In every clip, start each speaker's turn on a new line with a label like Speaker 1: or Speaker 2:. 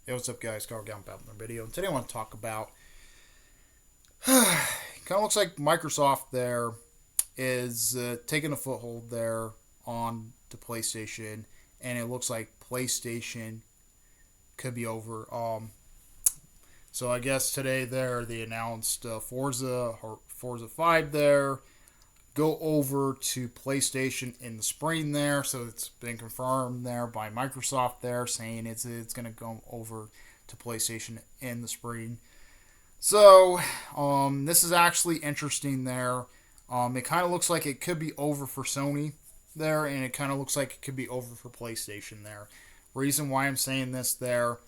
Speaker 1: Hey, what's up, guys? Carl Gallon back with another video. And today I want to talk about. Kind of looks like Microsoft there is taking a foothold there on the PlayStation, and it looks like PlayStation could be over. So I guess today there they announced Forza 5 there go over to PlayStation in the spring there. So it's been confirmed there by Microsoft there saying it's going to go over to PlayStation in the spring. So this is actually interesting there. It kind of looks like it could be over for Sony there, and it kind of looks like it could be over for PlayStation there. Reason why I'm saying this there,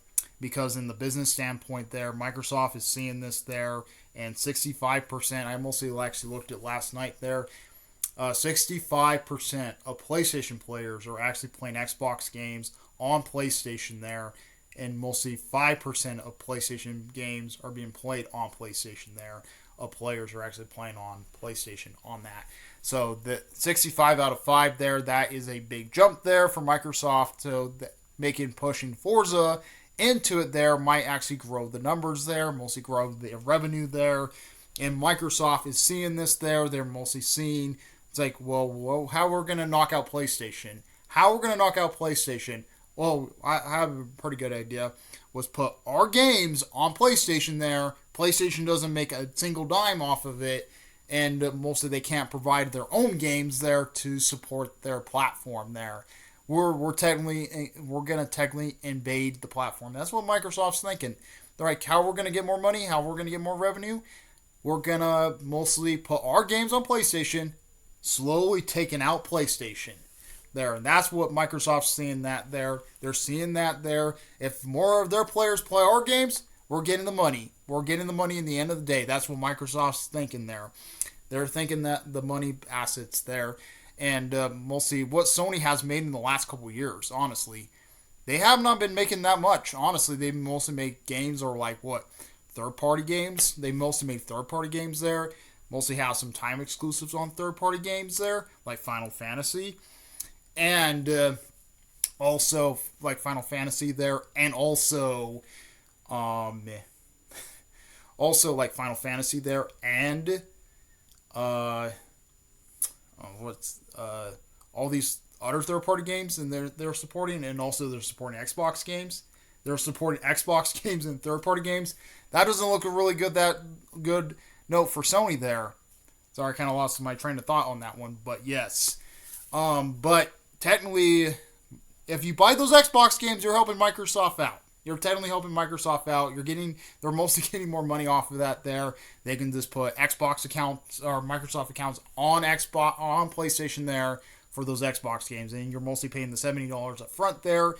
Speaker 1: because in the business standpoint there, Microsoft is seeing this there, and 65%, I mostly actually looked at last night there, 65% of PlayStation players are actually playing Xbox games on PlayStation there, and mostly 5% of PlayStation games are being played on PlayStation there. Of players are actually playing on PlayStation on that. So the 65 out of 5 there, that is a big jump there for Microsoft. So making pushing Forza into it there might actually grow the numbers there, mostly grow the revenue there. And Microsoft is seeing this there. They're mostly seeing it's like, well, how we're going to knock out PlayStation. How we're going to knock out PlayStation. Well, I have a pretty good idea. Was put our games on PlayStation there. PlayStation doesn't make a single dime off of it. And mostly they can't provide their own games there to support their platform there. We're gonna technically invade the platform. That's what Microsoft's thinking. They're like, how we're gonna get more money, how we're gonna get more revenue. We're gonna mostly put our games on PlayStation, slowly taking out PlayStation there, and that's what Microsoft's seeing that there. They're seeing that there. If more of their players play our games, we're getting the money. We're getting the money in the end of the day. That's what Microsoft's thinking there. They're thinking that the money assets there, and mostly what Sony has made in the last couple of years. Honestly, they have not been making that much. Honestly, they mostly make games or like what third-party games. They mostly make third-party games there. Mostly have some time exclusives on third-party games there, like Final Fantasy, and also like Final Fantasy there, and um, also like Final Fantasy there, and uh, what's all these other third party games, and they're supporting, and also they're supporting Xbox games. They're supporting Xbox games and third party games. That doesn't look a really good note for Sony there. Sorry, I kind of lost my train of thought on that one, but yes. But technically, if you buy those Xbox games, you're helping Microsoft out. You're technically helping Microsoft out. They're mostly getting more money off of that there. They can just put Xbox accounts or Microsoft accounts on PlayStation there for those Xbox games, and you're mostly paying the $70 up front there.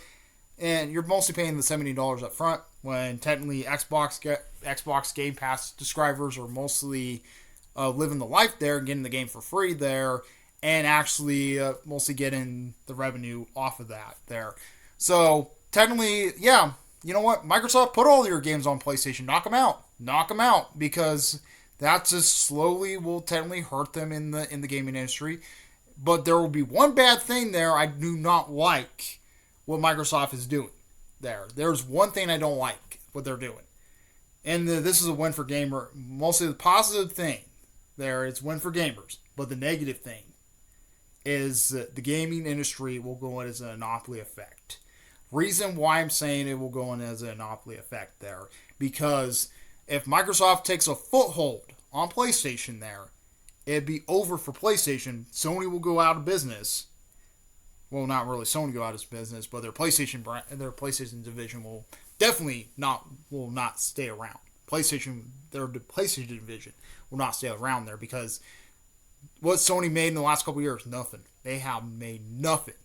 Speaker 1: And you're mostly paying the $70 up front when technically Xbox Game Pass subscribers are mostly living the life there and getting the game for free there, and actually mostly getting the revenue off of that there. So technically, yeah, you know what? Microsoft, put all your games on PlayStation. Knock them out, because that just slowly will technically hurt them in the gaming industry. But there will be one bad thing there. I do not like what Microsoft is doing there. There's one thing I don't like what they're doing, and this is a win for gamer. Mostly the positive thing there, it's win for gamers. But the negative thing is the gaming industry will go in as a monopoly effect. Reason why I'm saying it will go in as a monopoly effect there, because if Microsoft takes a foothold on PlayStation there, it'd be over for PlayStation. Sony will go out of business. Well, not really Sony go out of business, but their PlayStation division will definitely not stay around. Their PlayStation division will not stay around there, because what Sony made in the last couple of years, nothing. They have made nothing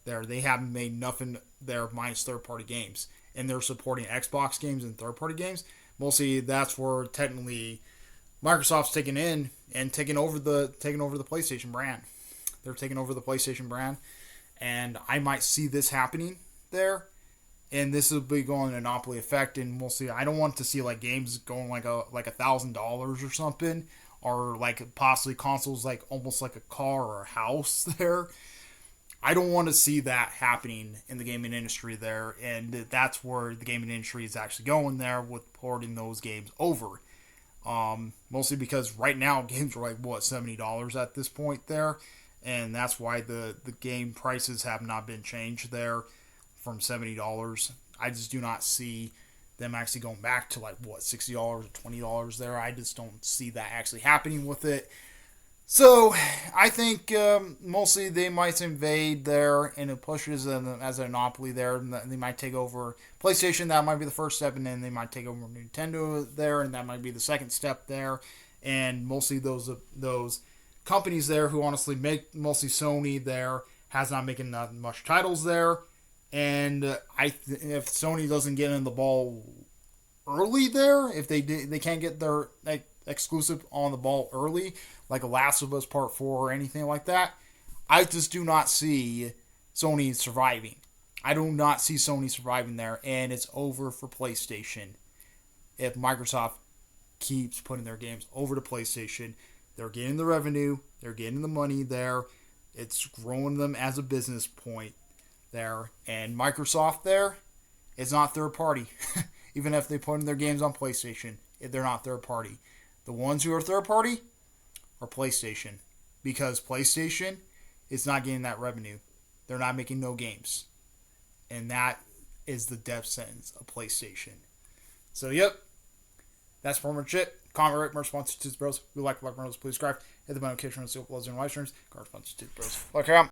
Speaker 1: there. They haven't made nothing there minus third-party games, and they're supporting Xbox games and third-party games. Mostly, that's where technically Microsoft's taking over the PlayStation brand. They're taking over the PlayStation brand, and I might see this happening there. And this will be going to monopoly effect, and mostly I don't want to see like games going like $1,000 or something, or like possibly consoles like almost like a car or a house there. I don't want to see that happening in the gaming industry there, and that's where the gaming industry is actually going there with porting those games over. Mostly because right now games are like what $70 at this point there, and that's why the game prices have not been changed there from $70. I just do not see them actually going back to like what $60 or $20 there. I just don't see that actually happening with it. So I think mostly they might invade there, and it pushes them as a monopoly there. And they might take over PlayStation. That might be the first step, and then they might take over Nintendo there, and that might be the second step there. And mostly those companies there who honestly make mostly Sony there has not making that much titles there. And if Sony doesn't get in the ball early there, if they can't get their exclusive on the ball early, like a Last of Us Part 4 or anything like that, I just do not see Sony surviving. I do not see Sony surviving there, and it's over for PlayStation. If Microsoft keeps putting their games over to PlayStation, they're getting the revenue, they're getting the money there, it's growing them as a business point there, and Microsoft there is not third party. Even if they put in their games on PlayStation, they're not third party. The ones who are third party are PlayStation, because PlayStation is not getting that revenue. They're not making no games, and that is the death sentence of PlayStation. So yep, that's pretty much it. Comment, rate, merch, sponsor, Tooth Bros. If you like Bros, please subscribe. Hit the bell notification on Silk Loves and live streams. Card sponsor, Tooth Bros. Look around.